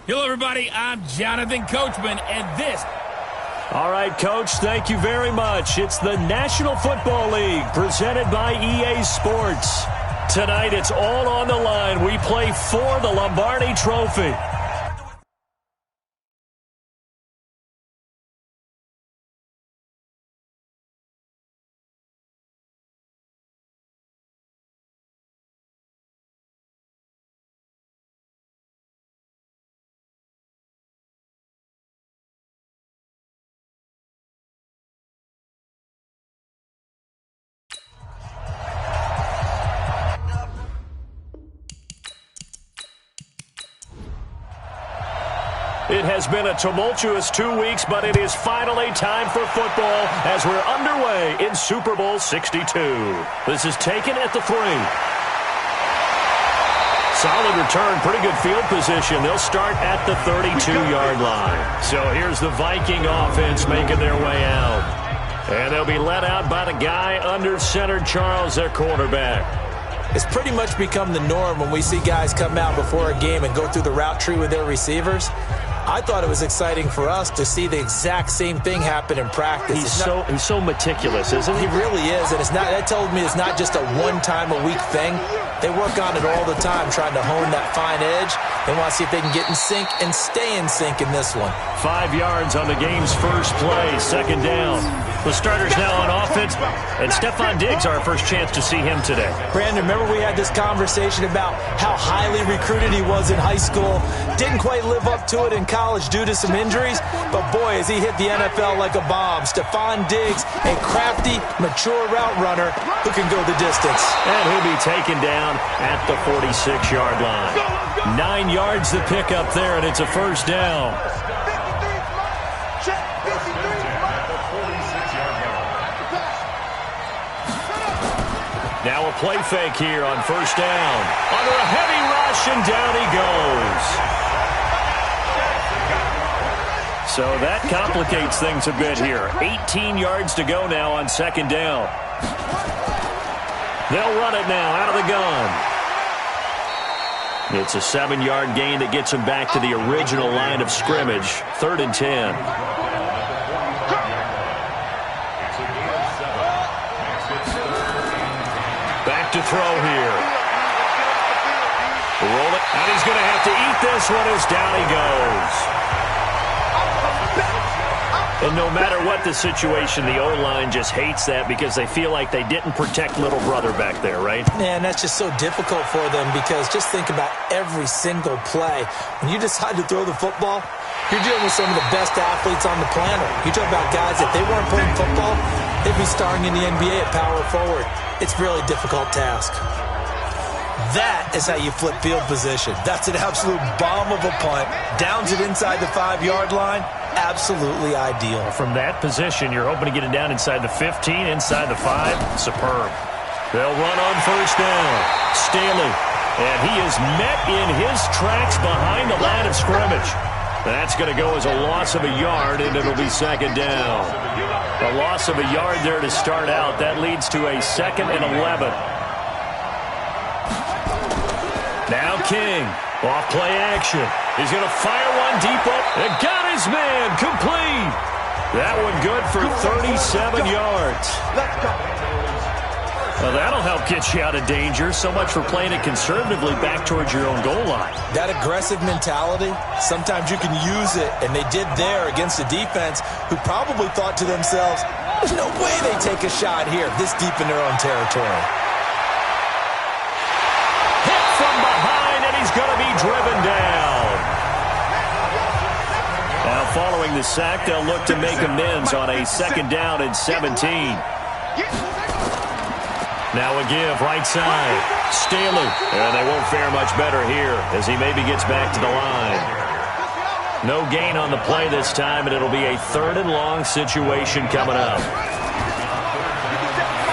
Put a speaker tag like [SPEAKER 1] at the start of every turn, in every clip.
[SPEAKER 1] Hello, everybody. I'm Jonathan Coachman, and this...
[SPEAKER 2] All right, Coach, thank you very much. It's the National Football League presented by EA Sports. Tonight, it's all on the line. We play for the Lombardi Trophy. It has been a tumultuous 2 weeks, but it is finally time for football as we're underway in Super Bowl 62. This is taken at the 3. Solid return, pretty good field position. They'll start at the 32-yard line. So here's the Viking offense making their way out. And they'll be led out by the guy under center, Charles, their quarterback.
[SPEAKER 3] It's pretty much become the norm when we see guys come out before a game and go through the route tree with their receivers. I thought it was exciting for us to see the exact same thing happen in practice.
[SPEAKER 2] He's so meticulous, isn't he?
[SPEAKER 3] He really is, and that tells me it's not just a one-time-a-week thing. They work on it all the time, trying to hone that fine edge. They want to see if they can get in sync and stay in sync in this one.
[SPEAKER 2] 5 yards on the game's first play, second down. The starter's now on offense, and Stephon Diggs, our first chance to see him today.
[SPEAKER 3] Brandon, remember we had this conversation about how highly recruited he was in high school. Didn't quite live up to it in college due to some injuries, but boy, has he hit the NFL like a bomb. Stephon Diggs, a crafty, mature route runner who can go the distance.
[SPEAKER 2] And he'll be taken down at the 46-yard line. 9 yards to pick up there, and it's a first down. Now a play fake here on first down. Under a heavy rush, and down he goes. So that complicates things a bit here. 18 yards to go now on second down. They'll run it now out of the gun. It's a 7-yard gain that gets him back to the original line of scrimmage. 3rd and 10. Back to throw here. Roll it, and he's going to have to eat this one as down he goes. And no matter what the situation, the O-line just hates that because they feel like they didn't protect little brother back there, right?
[SPEAKER 3] Man, that's just so difficult for them because just think about every single play. When you decide to throw the football, you're dealing with some of the best athletes on the planet. You talk about guys, if they weren't playing football, they'd be starring in the NBA at power forward. It's a really difficult task. That is how you flip field position. That's an absolute bomb of a punt. Downs it inside the 5-yard line. Absolutely ideal.
[SPEAKER 2] From that position, you're hoping to get it down inside the 15, inside the 5. Superb. They'll run on first down. Staley. And he is met in his tracks behind the line of scrimmage. That's going to go as a loss of a yard, and it'll be second down. A loss of a yard there to start out. That leads to a 2nd and 11. Now King, off play action. He's going to fire one deep up and got his man complete. That one good for 37 yards. Well, that'll help get you out of danger. So much for playing it conservatively back towards your own goal line.
[SPEAKER 3] That aggressive mentality, sometimes you can use it, and they did there against a defense who probably thought to themselves, there's no way they take a shot here this deep in their own territory.
[SPEAKER 2] Hit from behind, and he's going to be driven down. Now, following the sack, they'll look to make amends on a 2nd down and 17. Now a give, right side. Staley. And they won't fare much better here as he maybe gets back to the line. No gain on the play this time, and it'll be a 3rd and long situation coming up.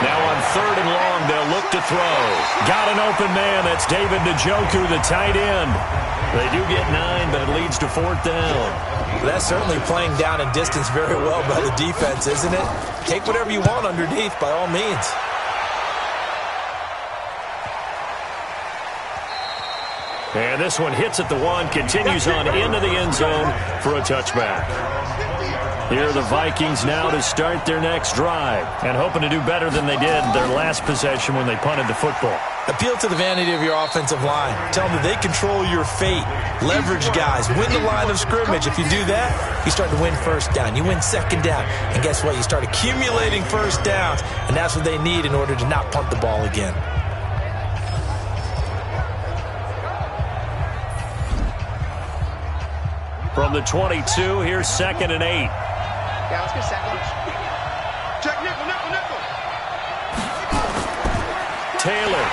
[SPEAKER 2] Now on 3rd and long, they'll look to throw. Got an open man. That's David Njoku, the tight end. They do get 9, but it leads to 4th down.
[SPEAKER 3] That's certainly playing down and distance very well by the defense, isn't it? Take whatever you want underneath, by all means.
[SPEAKER 2] And this one hits at the 1, continues on into the end zone for a touchback. Here are the Vikings now to start their next drive and hoping to do better than they did their last possession when they punted the football.
[SPEAKER 3] Appeal to the vanity of your offensive line. Tell them that they control your fate. Leverage guys. Win the line of scrimmage. If you do that, you start to win first down. You win second down. And guess what? You start accumulating first downs. And that's what they need in order to not punt the ball again.
[SPEAKER 2] From the 22, here's 2nd and 8.
[SPEAKER 4] Yeah, let's get second. Check nickel.
[SPEAKER 2] Taylor.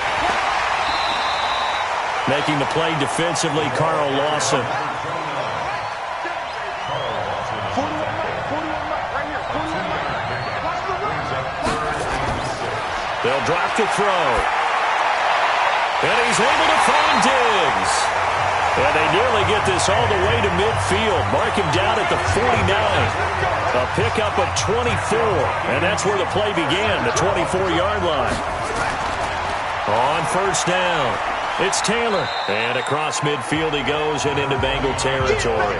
[SPEAKER 2] Making the play defensively, Carl Lawson. They'll drop to throw. And he's able to find Diggs. And they nearly get this all the way to midfield. Mark him down at the 49. A pickup of 24. And that's where the play began, the 24-yard line. On first down, it's Taylor. And across midfield he goes and into Bengal territory.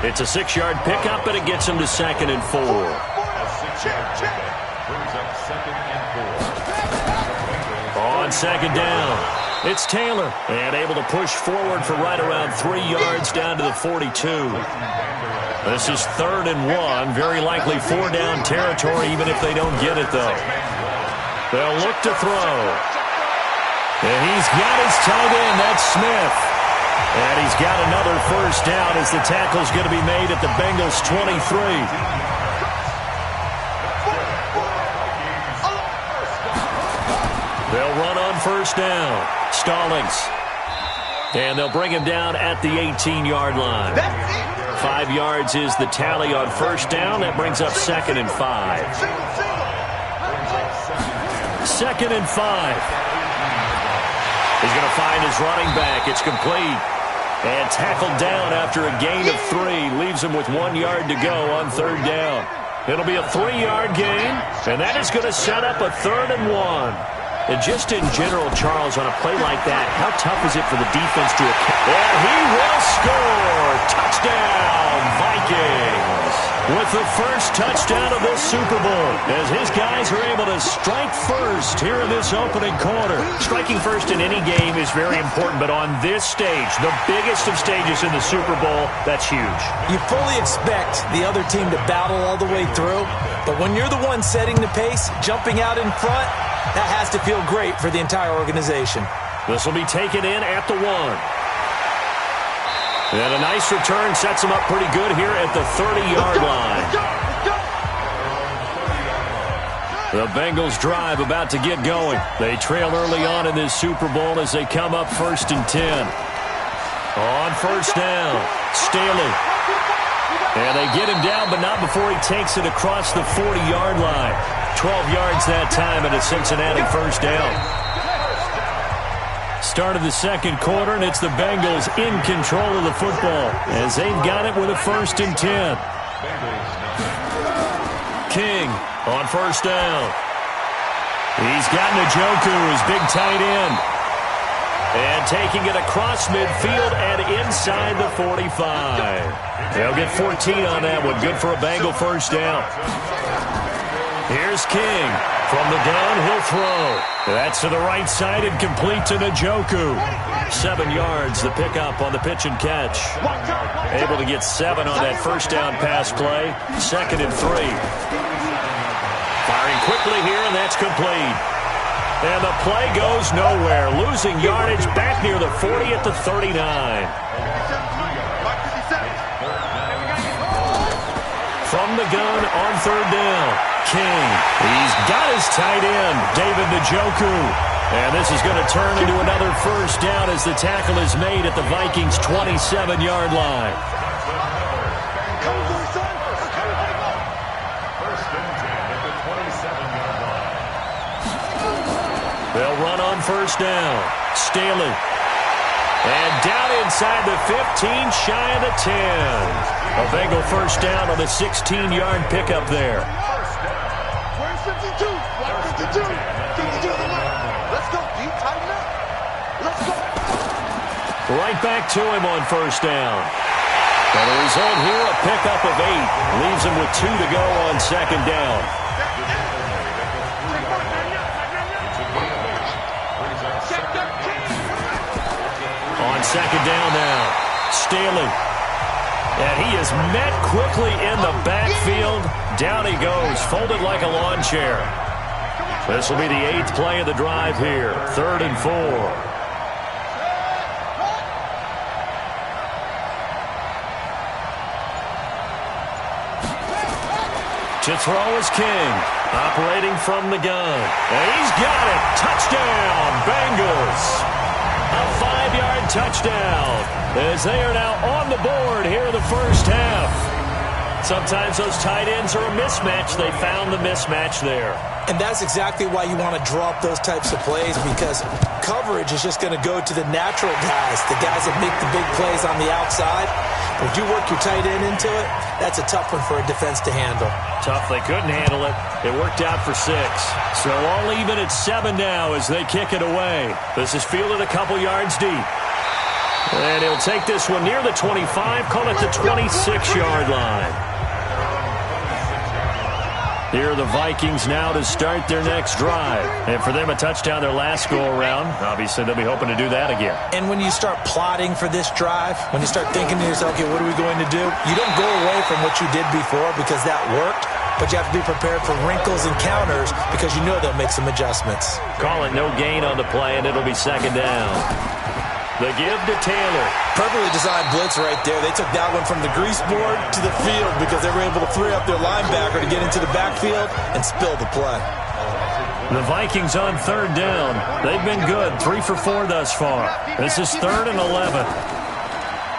[SPEAKER 2] It's a 6-yard pickup, and it gets him to 2nd and 4. On 2nd down, it's Taylor. And able to push forward for right around 3 yards down to the 42. This is 3rd and 1. Very likely 4-down territory, even if they don't get it, though. They'll look to throw. And he's got his tight end. That's Smith. And he's got another first down as the tackle's going to be made at the Bengals' 23. They'll run on first down. Stallings. And they'll bring him down at the 18-yard line. 5 yards is the tally on first down. That brings up 2nd and 5. 2nd and 5. He's going to find his running back. It's complete. And tackled down after a gain of 3. Leaves him with 1 yard to go on 3rd down. It'll be a 3-yard gain. And that is going to set up a 3rd and 1. And just in general, Charles, on a play like that, how tough is it for the defense to... And he will score! Touchdown, Vikings! With the first touchdown of this Super Bowl, as his guys are able to strike first here in this opening quarter. Striking first in any game is very important, but on this stage, the biggest of stages in the Super Bowl, that's huge.
[SPEAKER 3] You fully expect the other team to battle all the way through, but when you're the one setting the pace, jumping out in front, that has to feel great for the entire organization.
[SPEAKER 2] This will be taken in at the 1. And a nice return sets him up pretty good here at the 30-yard line. The Bengals drive about to get going. They trail early on in this Super Bowl as they come up 1st and 10. On first down, Staley. And they get him down, but not before he takes it across the 40-yard line. 12 yards that time, and a Cincinnati first down. Start of the second quarter, and it's the Bengals in control of the football as they've got it with a 1st and 10. King on first down. He's got Njoku, his big tight end. And taking it across midfield and inside the 45. They'll get 14 on that one. Good for a Bengal first down. Here's King. From the gun, he'll throw. That's to the right side and complete to Njoku. 7 yards, the pickup on the pitch and catch. Able to get 7 on that first down pass play. 2nd and 3. Firing quickly here, and that's complete. And the play goes nowhere. Losing yardage back near the 40 at the 39. From the gun on 3rd down, King. He's got his tight end, David Njoku. And this is going to turn into another first down as the tackle is made at the Vikings' 27-yard line. They'll run on first down. Staley. And down inside the 15, shy of the 10. A Bengal first down on the 16-yard pickup there.
[SPEAKER 4] Where's 52? 52. 52 to the left. Let's go, D. Tighten up. Let's go.
[SPEAKER 2] Right back to him on first down. And the result here, a pickup of 8. Leaves him with 2 to go on second down. On second down now, Staley. And he is met quickly in the backfield. Down he goes, folded like a lawn chair. This will be the 8th play of the drive here. 3rd and 4. To throw is King, operating from the gun. And he's got it. Touchdown, Bengals. A 5-yard touchdown as they are now on the board here in the first half. Sometimes those tight ends are a mismatch. They found the mismatch there.
[SPEAKER 3] And that's exactly why you want to draw up those types of plays, because coverage is just going to go to the natural guys, the guys that make the big plays on the outside. If you work your tight end into it, that's a tough one for a defense to handle.
[SPEAKER 2] Tough. They couldn't handle it. It worked out for 6. So all even at 7 now as they kick it away. This is fielded a couple yards deep. And he'll take this one near the 25, call it the 26-yard line. Here are the Vikings now to start their next drive. And for them, a touchdown their last go-around. Obviously, they'll be hoping to do that again.
[SPEAKER 3] And when you start plotting for this drive, when you start thinking to yourself, okay, what are we going to do? You don't go away from what you did before because that worked, but you have to be prepared for wrinkles and counters because you know they'll make some adjustments.
[SPEAKER 2] Call it no gain on the play, and it'll be second down. The give to Taylor.
[SPEAKER 3] Perfectly designed blitz right there. They took that one from the grease board to the field because they were able to free up their linebacker to get into the backfield and spill the play.
[SPEAKER 2] The Vikings on 3rd down. They've been good, 3 for 4 thus far. This is 3rd and 11.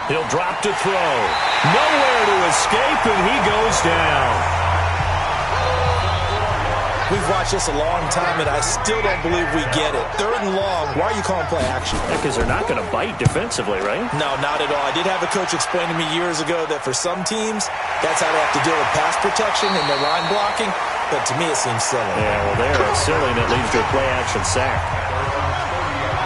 [SPEAKER 2] He'll drop to throw. Nowhere to escape, and he goes down.
[SPEAKER 3] We've watched this a long time, and I still don't believe we get it. 3rd and long. Why are you calling play action?
[SPEAKER 2] Because they're not going to bite defensively, right?
[SPEAKER 3] No, not at all. I did have a coach explain to me years ago that for some teams, that's how they have to deal with pass protection and their line blocking. But to me, it seems silly.
[SPEAKER 2] Yeah, well, they're silly, and it leads to a play-action sack.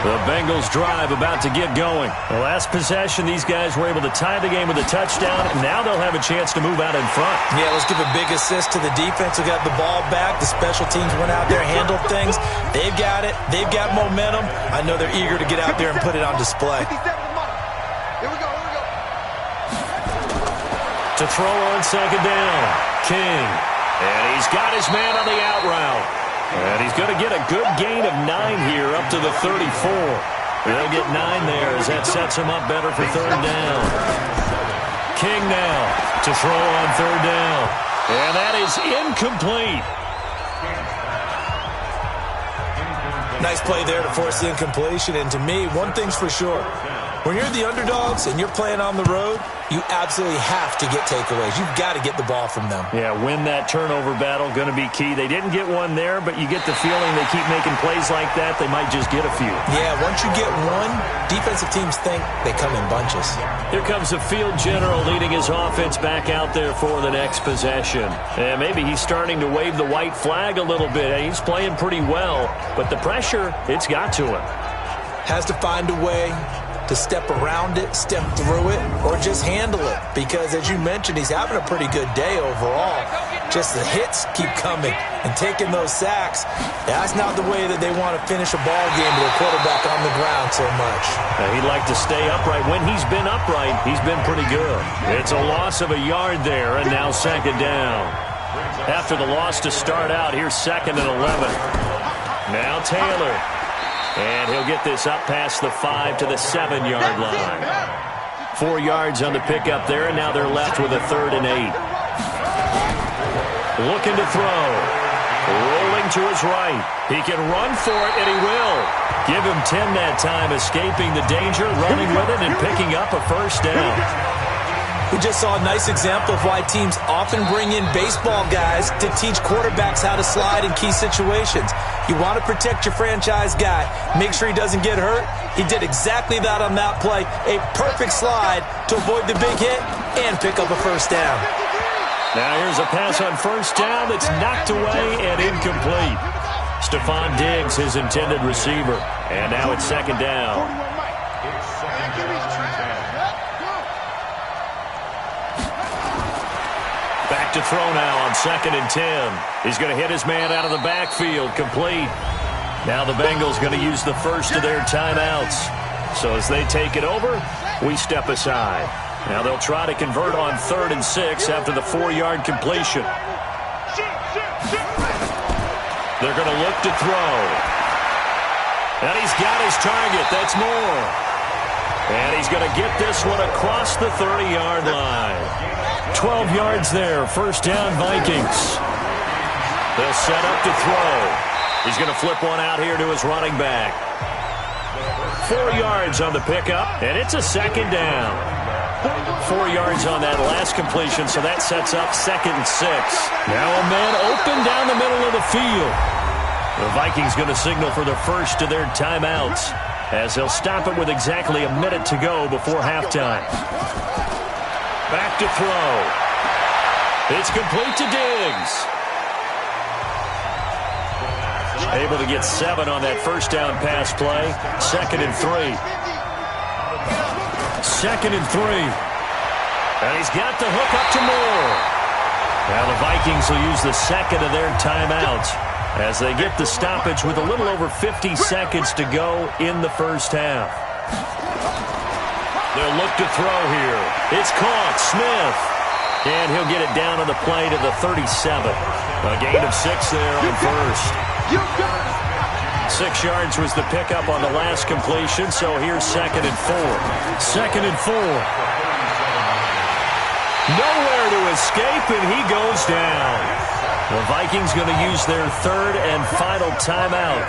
[SPEAKER 2] The Bengals drive about to get going. The last possession, these guys were able to tie the game with a touchdown, and now they'll have a chance to move out in front.
[SPEAKER 3] Yeah, let's give a big assist to the defense who got the ball back. The special teams went out there, handled things. They've got it. They've got momentum. I know they're eager to get out there and put it on display.
[SPEAKER 4] Here we go.
[SPEAKER 2] To throw on second down, King. And he's got his man on the out route. And he's going to get a good gain of 9 here up to the 34. They'll get 9 there as that sets him up better for 3rd down. King now to throw on 3rd down. And that is incomplete.
[SPEAKER 3] Nice play there to force the incompletion. And to me, one thing's for sure. When you're the underdogs and you're playing on the road, you absolutely have to get takeaways. You've got to get the ball from them.
[SPEAKER 2] Yeah, win that turnover battle, going to be key. They didn't get one there, but you get the feeling they keep making plays like that, they might just get a few.
[SPEAKER 3] Yeah, once you get one, defensive teams think they come in bunches.
[SPEAKER 2] Here comes the field general leading his offense back out there for the next possession. And maybe he's starting to wave the white flag a little bit. He's playing pretty well, but the pressure, it's got to him.
[SPEAKER 3] Has to find a way to step around it, step through it, or just handle it. Because, as you mentioned, he's having a pretty good day overall. Just the hits keep coming and taking those sacks. That's not the way that they want to finish a ball game with a quarterback on the ground so much.
[SPEAKER 2] He'd like to stay upright. When he's been upright, he's been pretty good. It's a loss of a yard there, and now second down. After the loss to start out, here's 2nd and 11. Now Taylor. And he'll get this up past the 5 to the 7-yard line. 4 yards on the pickup there, and now they're left with a 3rd and 8. Looking to throw. Rolling to his right. He can run for it, and he will. Give him 10 that time, escaping the danger, running with it, and picking up a 1st down.
[SPEAKER 3] We just saw a nice example of why teams often bring in baseball guys to teach quarterbacks how to slide in key situations. You want to protect your franchise guy. Make sure he doesn't get hurt. He did exactly that on that play. A perfect slide to avoid the big hit and pick up a 1st down.
[SPEAKER 2] Now here's a pass on 1st down that's knocked away and incomplete. Stephon Diggs, his intended receiver. And now it's 2nd down. look to throw now on 2nd and 10. He's going to hit his man out of the backfield, complete. Now the Bengals going to use the first of their timeouts. So as they take it over, we step aside. Now they'll try to convert on 3rd and 6 after the 4-yard completion. They're going to look to throw. And he's got his target. That's Moore. And he's going to get this one across the 30-yard line. 12 yards there. First down, Vikings. They'll set up to throw. He's going to flip one out here to his running back. 4 yards on the pickup, and it's a 2nd down. 4 yards on that last completion, so that sets up 2nd and 6. Now a man open down the middle of the field. The Vikings going to signal for the first of their timeouts as they'll stop it with exactly a minute to go before halftime. Back to throw. It's complete to Diggs. Able to get 7 on that first down pass play. 2nd and 3. 2nd and 3. And he's got the hook up to Moore. Now the Vikings will use the second of their timeouts as they get the stoppage with a little over 50 seconds to go in the first half. They'll look to throw here. It's caught. Smith. And he'll get it down on the play to the 37. A gain of 6 there on first. 6 yards was the pickup on the last completion, so here's 2nd and 4. 2nd and 4. Nowhere to escape, and he goes down. The Vikings going to use their 3rd and final timeout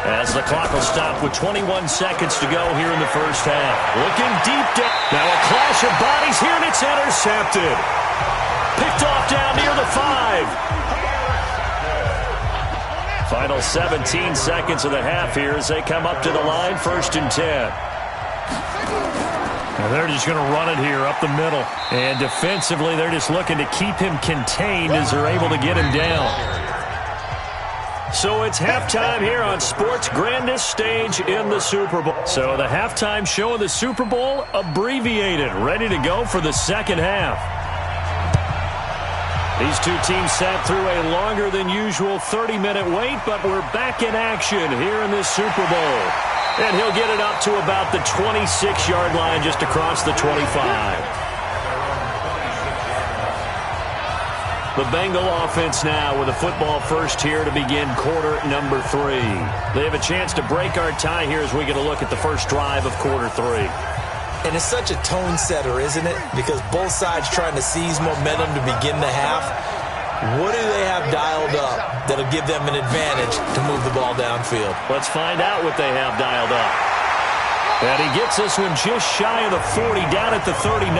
[SPEAKER 2] as the clock will stop with 21 seconds to go here in the first half. Looking deep down. Now a clash of bodies here, and it's intercepted. Picked off down near the 5. Final 17 seconds of the half here as they come up to the line, 1st and 10. Now they're just going to run it here up the middle. And defensively, they're just looking to keep him contained as they're able to get him down. So it's halftime here on sports' grandest stage in the Super Bowl. So the halftime show of the Super Bowl abbreviated, ready to go for the second half. These two teams sat through a longer than usual 30-minute wait, but we're back in action here in this Super Bowl. And he'll get it up to about the 26-yard line just across the 25. The Bengal offense now with a football first here to begin quarter number 3. They have a chance to break our tie here as we get a look at the first drive of quarter 3.
[SPEAKER 3] And it's such a tone setter, isn't it? Because both sides trying to seize momentum to begin the half. What do they have dialed up that'll give them an advantage to move the ball downfield?
[SPEAKER 2] Let's find out what they have dialed up. And he gets this one just shy of the 40, down at the 39.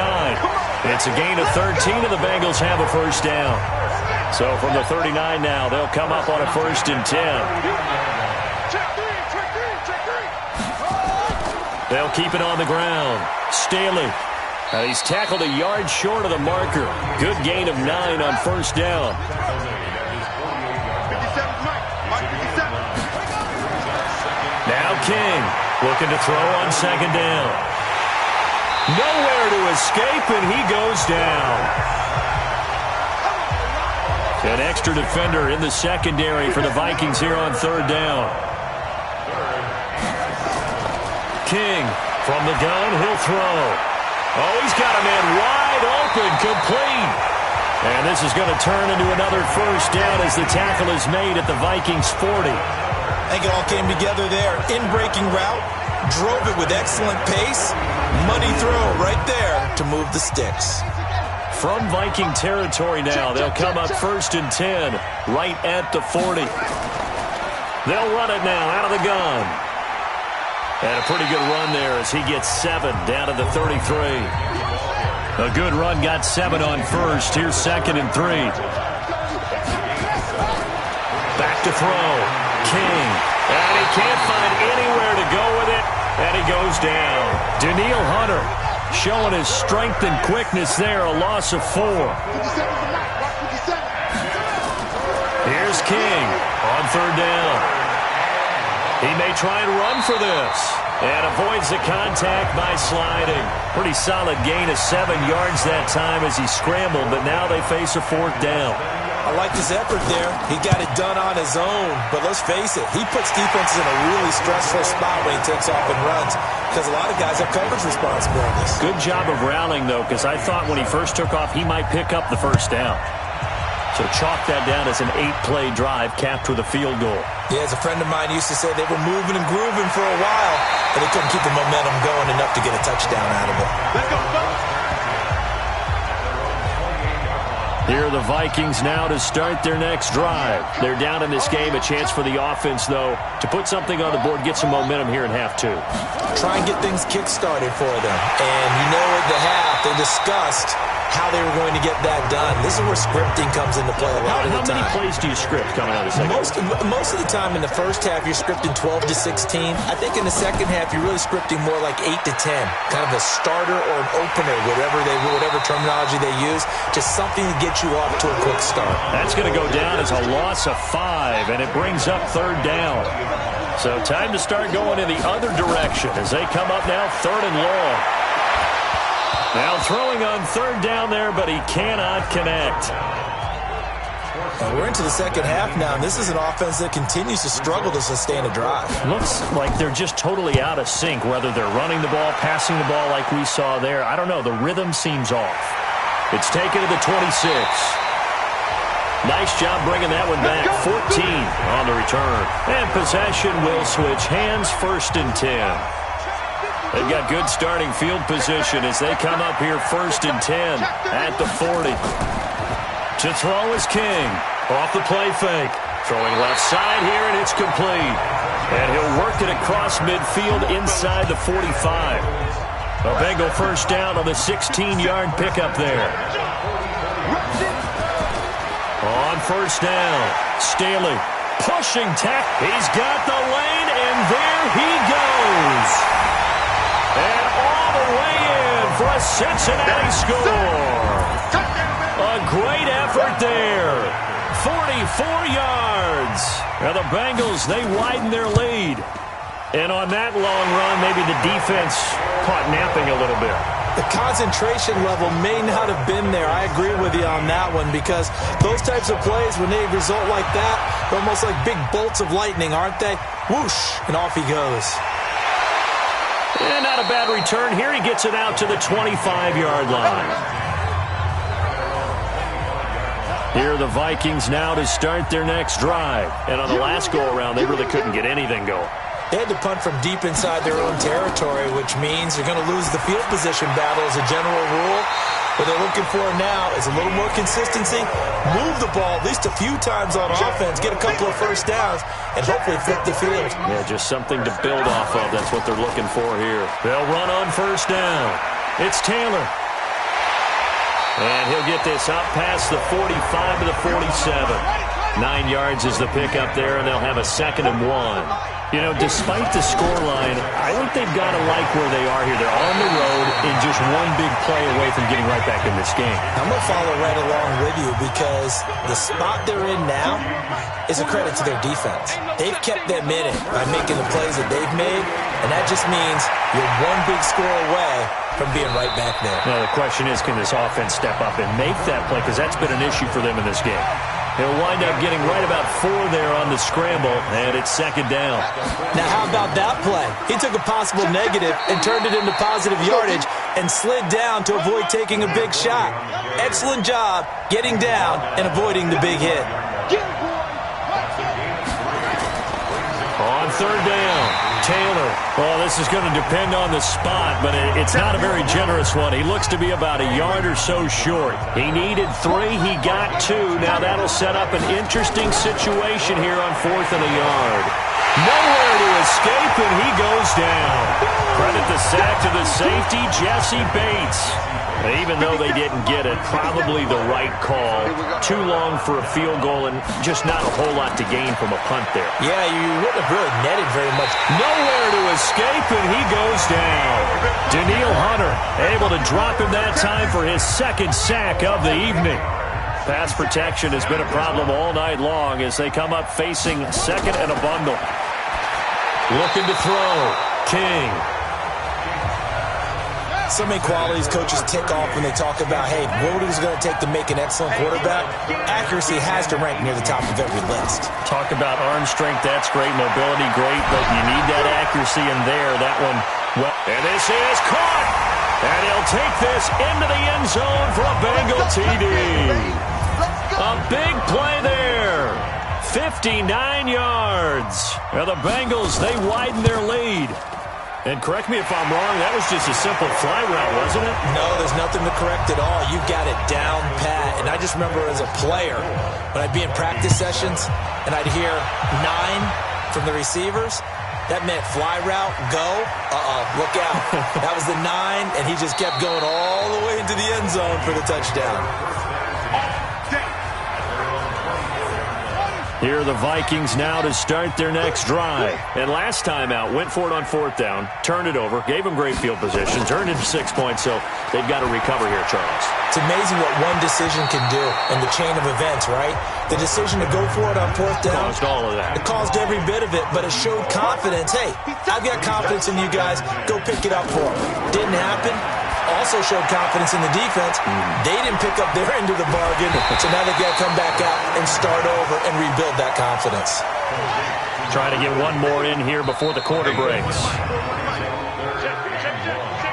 [SPEAKER 2] It's a gain of 13, and the Bengals have a first down. So from the 39 now, they'll come up on a 1st and 10. They'll keep it on the ground. Staley. He's tackled a yard short of the marker. Good gain of 9 on first down. Now King looking to throw on 2nd down. Nowhere to escape, and he goes down. An extra defender in the secondary for the Vikings here on 3rd down. King from the gun, he'll throw. Oh, he's got a man wide open, complete. And this is going to turn into another first down as the tackle is made at the Vikings 40.
[SPEAKER 3] I think it all came together there. In-breaking route, drove it with excellent pace. Money throw right there to move the sticks.
[SPEAKER 2] From Viking territory now, they'll come up 1st and 10, right at the 40. They'll run it now out of the gun. And a pretty good run there as he gets 7 down to the 33. A good run, got 7 on first. Here's 2nd and 3. Back to throw. King. And he can't find anywhere to go with it. And he goes down. Daniil Hunter showing his strength and quickness there. A loss of 4. Here's King on 3rd down. He may try and run for this. And avoids the contact by sliding. Pretty solid gain of 7 yards that time as he scrambled, but now they face a 4th down.
[SPEAKER 3] I like his effort there. He got it done on his own. But let's face it, he puts defenses in a really stressful spot when he takes off and runs because a lot of guys have coverage responsibilities.
[SPEAKER 2] Good job of rallying, though, because I thought when he first took off, he might pick up the 1st down. So chalk that down as an 8-play drive capped with a field goal.
[SPEAKER 3] Yeah, as a friend of mine used to say, they were moving and grooving for a while, but they couldn't keep the momentum going enough to get a touchdown out of it.
[SPEAKER 4] Let's go, folks.
[SPEAKER 2] Here are the Vikings now to start their next drive. They're down in this game. A chance for the offense, though, to put something on the board, get some momentum here in half 2.
[SPEAKER 3] Try and get things kick-started for them. And you know at the half, they discussed how they were going to get that done. This is where scripting comes into play a lot of the time.
[SPEAKER 2] How many plays do you script coming out of the second half?
[SPEAKER 3] Most of the time in the first half, you're scripting 12 to 16. I think in the second half, you're really scripting more like 8 to 10. Kind of a starter or an opener, whatever terminology they use. Just something to get you off to a quick start.
[SPEAKER 2] That's going to go down as a loss of 5, and it brings up 3rd down. So time to start going in the other direction as they come up now 3rd and long. Now throwing on 3rd down there, but he cannot connect.
[SPEAKER 3] We're into the second half now, and this is an offense that continues to struggle to sustain a drive.
[SPEAKER 2] Looks like they're just totally out of sync, whether they're running the ball, passing the ball like we saw there. I don't know. The rhythm seems off. It's taken to the 26. Nice job bringing that one back. 14 on the return. And possession will switch hands, 1st and 10. They've got good starting field position as they come up here 1st and 10 at the 40. To throw is King. Off the play fake. Throwing left side here, and it's complete. And he'll work it across midfield inside the 45. A Bengal 1st down on the 16-yard pickup there. On 1st down, Staley pushing tack. He's got the lane, and there he goes. And all the way in for a Cincinnati score. A great effort there. 44 yards. Now the Bengals, they widen their lead. And on that long run, maybe the defense caught napping a little bit.
[SPEAKER 3] The concentration level may not have been there. I agree with you on that one because those types of plays, when they result like that, they're almost like big bolts of lightning, aren't they? Whoosh, and off he goes.
[SPEAKER 2] And not a bad return here. He gets it out to the 25-yard line. Here are the Vikings now to start their next drive. And on the last go-around, they really couldn't get anything going.
[SPEAKER 3] They had to punt from deep inside their own territory, which means you're going to lose the field position battle as a general rule. What they're looking for now is a little more consistency, move the ball at least a few times on offense, get a couple of 1st downs, and hopefully flip the field.
[SPEAKER 2] Yeah, just something to build off of. That's what they're looking for here. They'll run on 1st down. It's Taylor. And he'll get this out past the 45 to the 47. 9 yards is the pickup there, and they'll have a 2nd and 1. You know, despite the scoreline, I think they've got to like where they are here. They're on the road and just one big play away from getting right back in this game.
[SPEAKER 3] I'm going to follow right along with you because the spot they're in now is a credit to their defense. They've kept them in it by making the plays that they've made, and that just means you're one big score away from being right back there.
[SPEAKER 2] Now, the question is, can this offense step up and make that play? Because that's been an issue for them in this game. He'll wind up getting right about 4 there on the scramble, and it's 2nd down.
[SPEAKER 3] Now, how about that play? He took a possible negative and turned it into positive yardage and slid down to avoid taking a big shot. Excellent job getting down and avoiding the big hit.
[SPEAKER 2] On 3rd down, Taylor. Well, this is going to depend on the spot, but it's not a very generous one. He looks to be about a yard or so short. He needed 3. He got 2. Now that'll set up an interesting situation here on 4th and a yard. Nowhere to escape, and he goes down. Credit the sack to the safety, Jesse Bates. Even though they didn't get it, probably the right call. Too long for a field goal and just not a whole lot to gain from a punt there.
[SPEAKER 3] Yeah, you wouldn't have really netted very much.
[SPEAKER 2] Nowhere to escape, and he goes down. Danielle Hunter able to drop him that time for his 2nd sack of the evening. Pass protection has been a problem all night long as they come up facing 2nd and a bundle. Looking to throw. King.
[SPEAKER 3] So many qualities coaches tick off when they talk about, hey, what is it going to take to make an excellent quarterback? Accuracy has to rank near the top of every list.
[SPEAKER 2] Talk about arm strength. That's great. Mobility, great. But you need that accuracy in there. That one, well. And this is caught. And he'll take this into the end zone for a Bengal TD. A big play there. 59 yards. Now the Bengals, they widen their lead. And correct me if I'm wrong, that was just a simple fly route, wasn't it?
[SPEAKER 3] No, there's nothing to correct at all. You got it down pat. And I just remember as a player, when I'd be in practice sessions and I'd hear 9 from the receivers, that meant fly route, go, look out. That was the 9, and he just kept going all the way into the end zone for the touchdown.
[SPEAKER 2] Here are the Vikings now to start their next drive. And last time out, went for it on 4th down, turned it over, gave them great field position, turned into 6 points, so they've got to recover here, Charles.
[SPEAKER 3] It's amazing what one decision can do in the chain of events, right? The decision to go for it on 4th down.
[SPEAKER 2] Caused all of that.
[SPEAKER 3] It caused every bit of it, but it showed confidence. Hey, I've got confidence in you guys. Go pick it up for them. Didn't happen. Also showed confidence in the defense. They didn't pick up their end of the bargain, so now they've got to come back out and start over and rebuild that confidence.
[SPEAKER 2] Trying to get one more in here before the quarter breaks.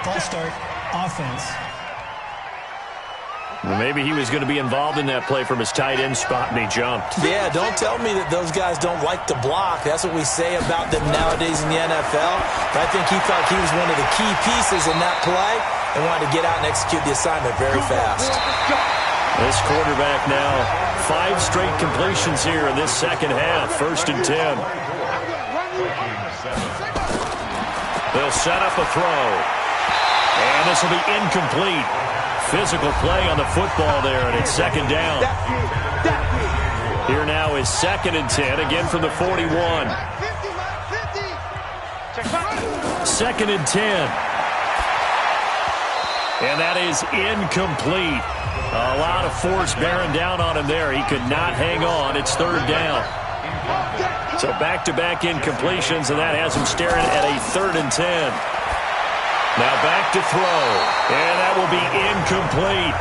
[SPEAKER 5] False start, offense.
[SPEAKER 2] Well, maybe he was going to be involved in that play from his tight end spot, and he jumped.
[SPEAKER 3] Yeah, don't tell me that those guys don't like to block. That's what we say about them nowadays in the NFL. But I think he thought he was one of the key pieces in that play and wanted to get out and execute the assignment very fast.
[SPEAKER 2] This quarterback now, 5 straight completions here in this second half. 1st and 10. They'll set up a throw. And this will be incomplete. Physical play on the football there, and it's 2nd down. Here now is 2nd and 10, again from the 41. 2nd and 10. And that is incomplete. A lot of force bearing down on him there. He could not hang on. It's 3rd down. So back-to-back incompletions, and that has him staring at a 3rd and 10. Now back to throw, and that will be incomplete.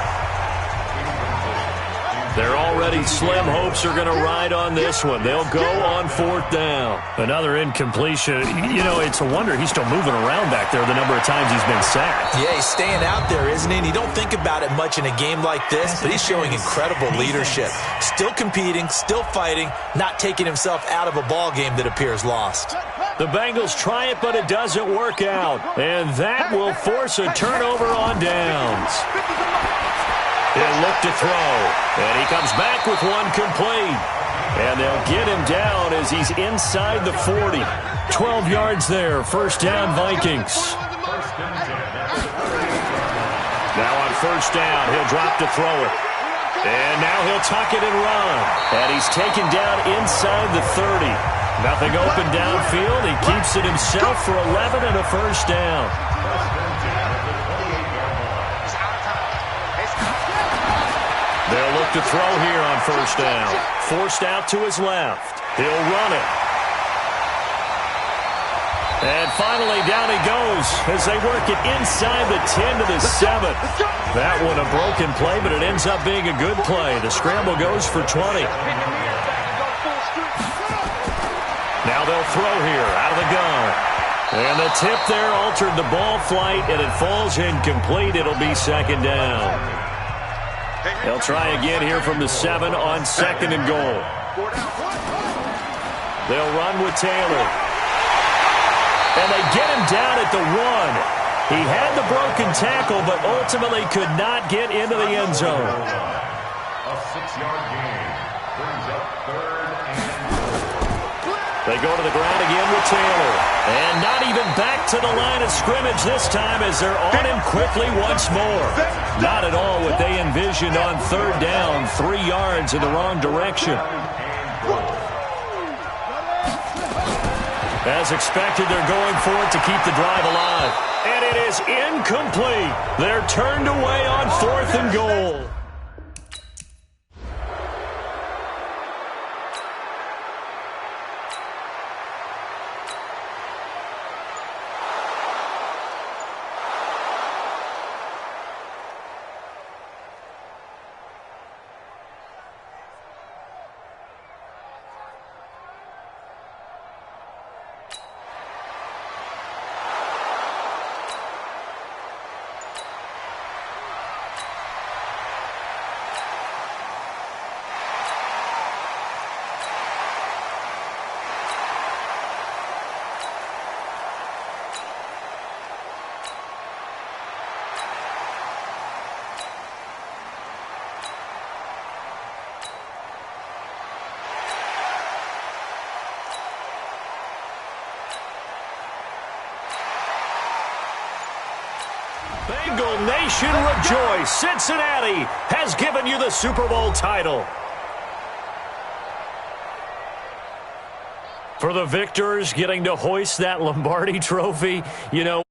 [SPEAKER 2] Their already slim hopes are going to ride on this one. They'll go on 4th down. Another incompletion. You know, it's a wonder he's still moving around back there the number of times he's been sacked.
[SPEAKER 3] Yeah, he's staying out there, isn't he? And you don't think about it much in a game like this, but he's showing incredible leadership. Still competing, still fighting, not taking himself out of a ball game that appears lost.
[SPEAKER 2] The Bengals try it, but it doesn't work out. And that will force a turnover on downs. He'll look to throw. And he comes back with one complete. And they'll get him down as he's inside the 40. 12 yards there. 1st down, Vikings. Now on 1st down, he'll drop to throw it. And now he'll tuck it and run. And he's taken down inside the 30. Nothing open downfield. He keeps it himself for 11 and a 1st down. They'll look to throw here on 1st down. Forced out to his left. He'll run it. And finally down he goes as they work it inside the 10 to the 7. That one a broken play, but it ends up being a good play. The scramble goes for 20. Now they'll throw here out of the gun. And the tip there altered the ball flight, and it falls incomplete. It'll be 2nd down. They'll try again here from the 7 on 2nd and goal. They'll run with Taylor. And they get him down at the 1. He had the broken tackle, but ultimately could not get into the end zone.
[SPEAKER 6] A 6-yard gain brings up 3rd and 4.
[SPEAKER 2] They go to the ground again with Taylor. And not even back to the line of scrimmage this time as they're on him quickly once more. Not at all what they envisioned on 3rd down. 3 yards in the wrong direction. As expected, they're going for it to keep the drive alive. And it is incomplete. They're turned away on 4th and goal. Bengal Nation rejoice. Cincinnati has given you the Super Bowl title. For the victors getting to hoist that Lombardi trophy, you know,